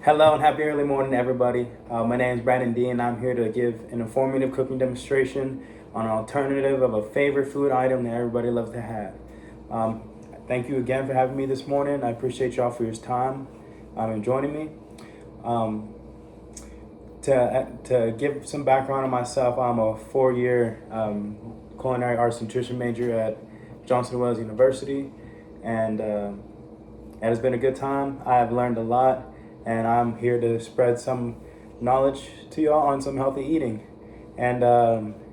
Hello and happy early morning, everybody. My name is Brandon D, and I'm here to give an informative cooking demonstration on an alternative of a favorite food item that everybody loves to have. Um, Thank you again for having me this morning. I appreciate y'all for your time and joining me. Um, to give some background on myself, I'm a four-year culinary arts nutrition major at Johnson Wales University, and it has been a good time. I have learned a lot, and I'm here to spread some knowledge to y'all on some healthy eating. And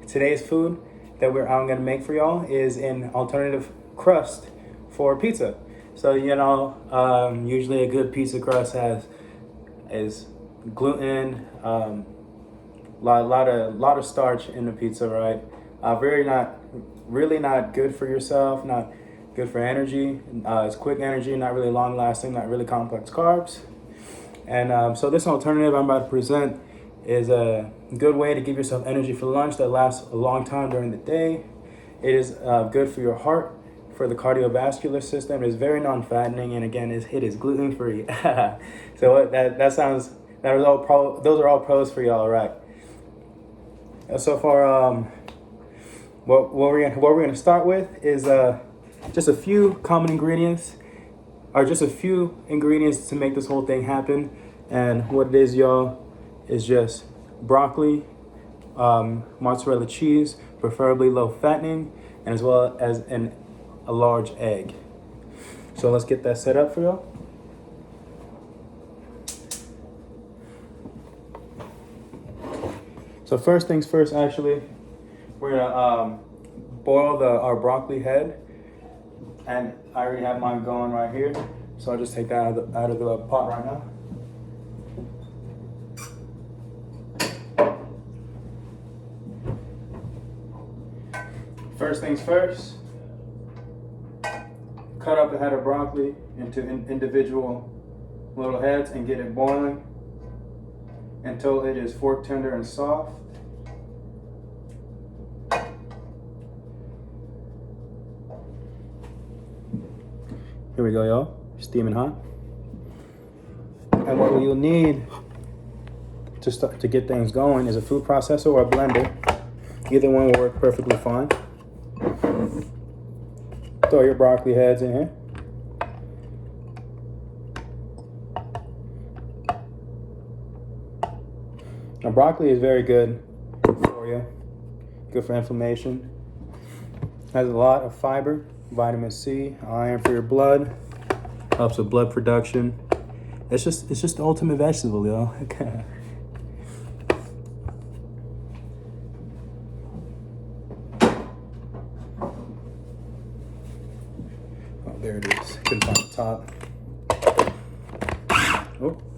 today's food that I'm gonna make for y'all is an alternative crust for pizza. So usually a good pizza crust is gluten, lot of starch in the pizza, right? Really not good for yourself, not good for energy. It's quick energy, not really long lasting, not really complex carbs. And so this alternative I'm about to present is a good way to give yourself energy for lunch that lasts a long time during the day. It is good for your heart, for the cardiovascular system. It is very non-fattening, and again, it is gluten-free. So those are all pros for y'all, right? So far, what we're gonna start with is just a few common ingredients, or just a few ingredients to make this whole thing happen. And what it is, y'all, is just broccoli, mozzarella cheese, preferably low fattening, and as well as a large egg. So let's get that set up for y'all. So first things first, actually, we're gonna boil our broccoli head, and I already have mine going right here. So I'll just take that out of the pot right now. First things first, cut up a head of broccoli into individual little heads and get it boiling until it is fork tender and soft. Here we go, y'all. Steaming hot. And what you'll need to get things going is a food processor or a blender. Either one will work perfectly fine. Throw your broccoli heads in here. Now, broccoli is very good for you. Good for inflammation. Has a lot of fiber, vitamin C, iron for your blood. Helps with blood production. It's just the ultimate vegetable, y'all. Oh, there it is. Couldn't find the top.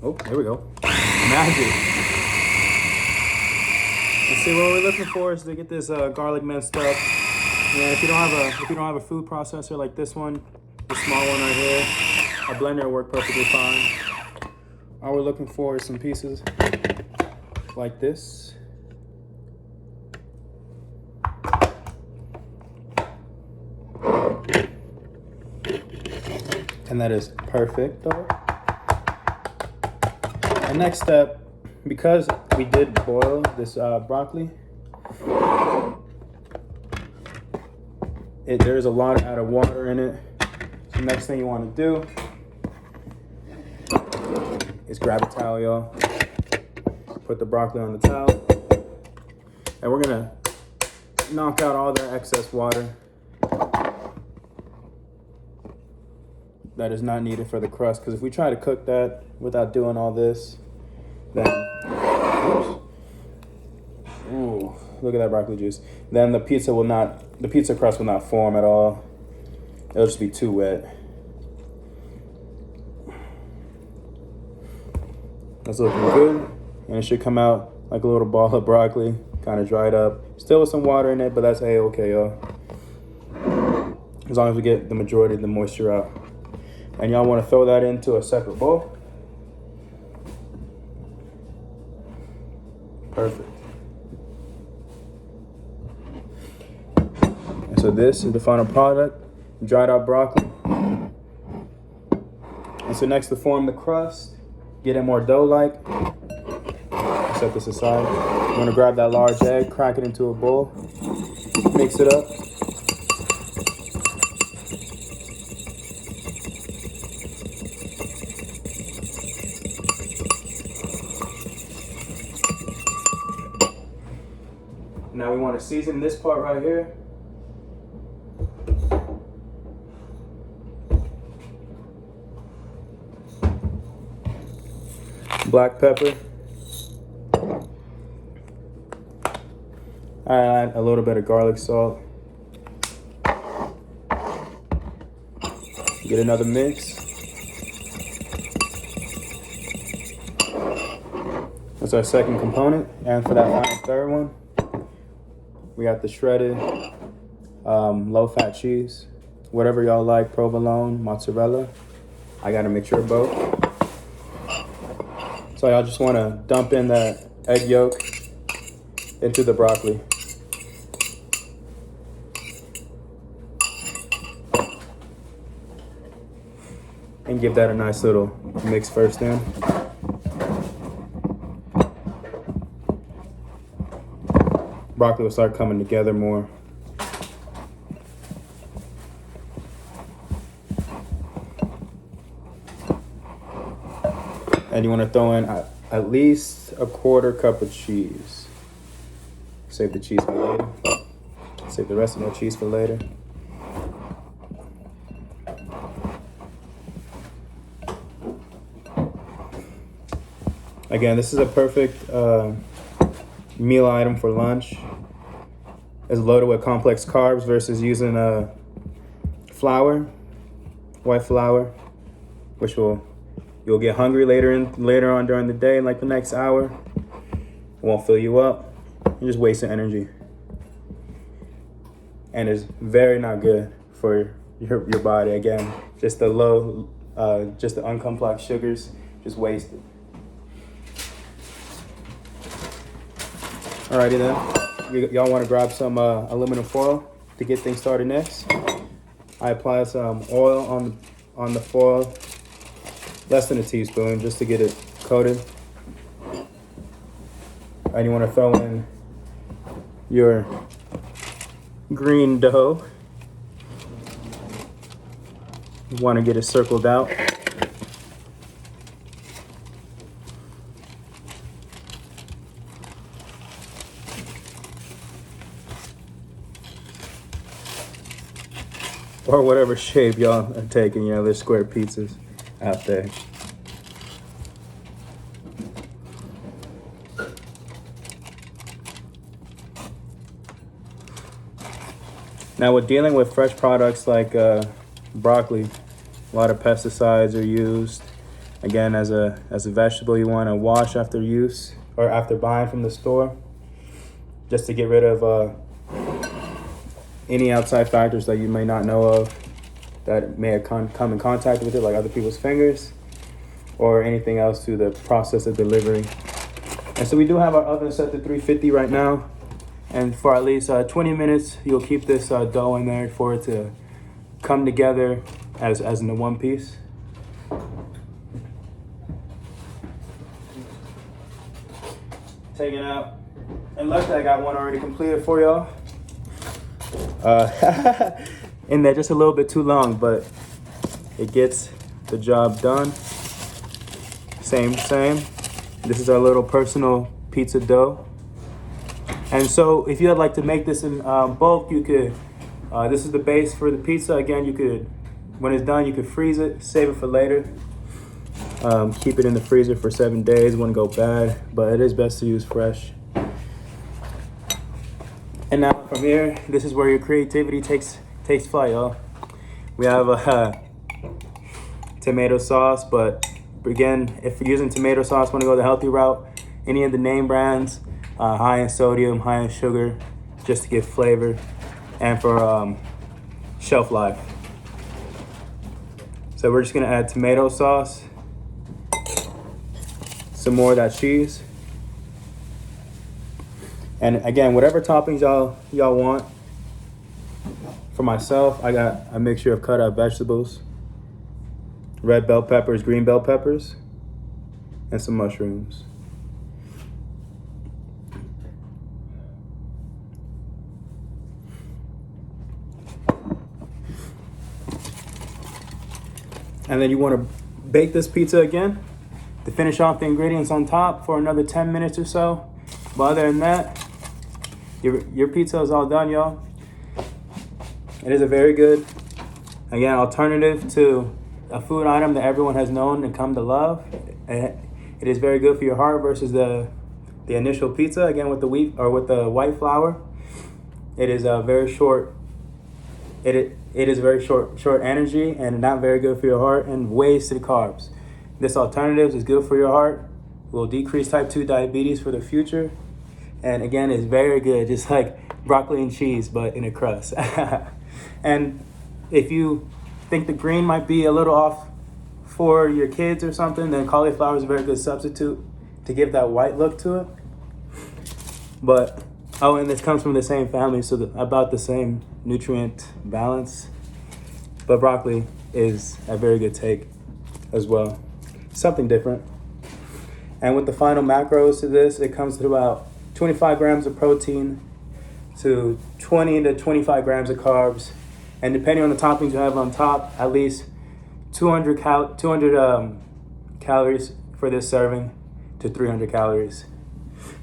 Oh, there we go. Magic. And see, what we're looking for is to get this garlic minced up. Yeah, if you don't have a food processor like this one, the small one right here, a blender will work perfectly fine. All we're looking for is some pieces like this. And that is perfect, though. The next step, because we did boil this broccoli, there's a lot of water in it. So next thing you want to do is grab a towel, y'all. Put the broccoli on the towel. And we're gonna knock out all the excess water that is not needed for the crust. Because if we try to cook that without doing all this, then, ooh, look at that broccoli juice. Then the pizza crust will not form at all. It'll just be too wet. That's looking good. And it should come out like a little ball of broccoli, kind of dried up. Still with some water in it, but that's A-okay, y'all. As long as we get the majority of the moisture out. And y'all want to throw that into a separate bowl. Perfect. And so this is the final product, dried out broccoli. And so next, to form the crust, get it more dough-like. Set this aside. You want to grab that large egg, crack it into a bowl, mix it up. Now we want to season this part right here. Black pepper. I add a little bit of garlic salt. Get another mix. That's our second component. And for that final third one, we got the shredded low-fat cheese. Whatever y'all like, provolone, mozzarella. I got a mixture of both. So y'all just want to dump in that egg yolk into the broccoli. And give that a nice little mix first in. Broccoli will start coming together more. And you want to throw in at least a quarter cup of cheese. Save the cheese for later. Save the rest of the cheese for later. Again, this is a perfect meal item for lunch. It's loaded with complex carbs versus using flour, white flour, which you'll get hungry later on during the day, like the next hour. It won't fill you up. You're just wasting energy, and it's very not good for your body. Again, just the uncomplex sugars, just wasted. Alrighty then, y'all want to grab some aluminum foil to get things started next. I apply some oil on the foil, less than a teaspoon, just to get it coated. And you want to throw in your green dough. You want to get it circled out. Or whatever shape y'all are taking, there's square pizzas out there. Now, with dealing with fresh products like broccoli, a lot of pesticides are used. Again, as a vegetable, you want to wash after use or after buying from the store, just to get rid of any outside factors that you may not know of that may have come in contact with it, like other people's fingers or anything else through the process of delivery. And so we do have our oven set to 350 right now. And for at least 20 minutes, you'll keep this dough in there for it to come together as in the one piece. Take it out. And luckily I got one already completed for y'all. In there just a little bit too long, but it gets the job done. Same. This is our little personal pizza dough. And so if you'd like to make this in bulk, you could, this is the base for the pizza. Again, you could, when it's done, you could freeze it, save it for later. Keep it in the freezer for 7 days, wouldn't go bad, but it is best to use fresh. And now from here, this is where your creativity takes flight, y'all. We have a tomato sauce, but again, if you're using tomato sauce, want to go the healthy route, any of the name brands, high in sodium, high in sugar, just to give flavor and for shelf life. So we're just gonna add tomato sauce, some more of that cheese. And again, whatever toppings y'all want. For myself, I got a mixture of cut up vegetables, red bell peppers, green bell peppers. and some mushrooms. And then you want to bake this pizza again to finish off the ingredients on top for another 10 minutes or so. But other than that, your pizza is all done, y'all. It is a very good, again, alternative to a food item that everyone has known and come to love. It is very good for your heart versus the initial pizza, again, with the wheat or with the white flour. It is a very short. It is very short energy and not very good for your heart and wasted carbs. This alternative is good for your heart. Will decrease type 2 diabetes for the future. And again, it's very good, just like broccoli and cheese, but in a crust. And if you think the green might be a little off for your kids or something, then cauliflower is a very good substitute to give that white look to it. But, oh, and this comes from the same family, so about the same nutrient balance. But broccoli is a very good take as well. Something different. And with the final macros to this, it comes to about 25 grams of protein to 20 to 25 grams of carbs. And depending on the toppings you have on top, at least 200 calories for this serving to 300 calories.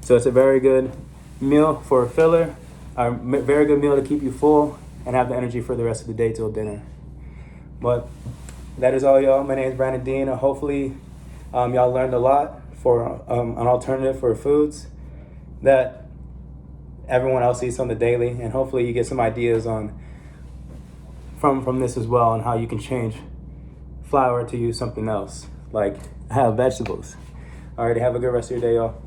So it's a very good meal for a filler, a very good meal to keep you full and have the energy for the rest of the day till dinner. But that is all, y'all. My name is Brandon Dean. Hopefully y'all learned a lot for an alternative for foods that everyone else eats on the daily, and hopefully you get some ideas on from this as well on how you can change flour to use something else like vegetables. All right, have a good rest of your day, y'all.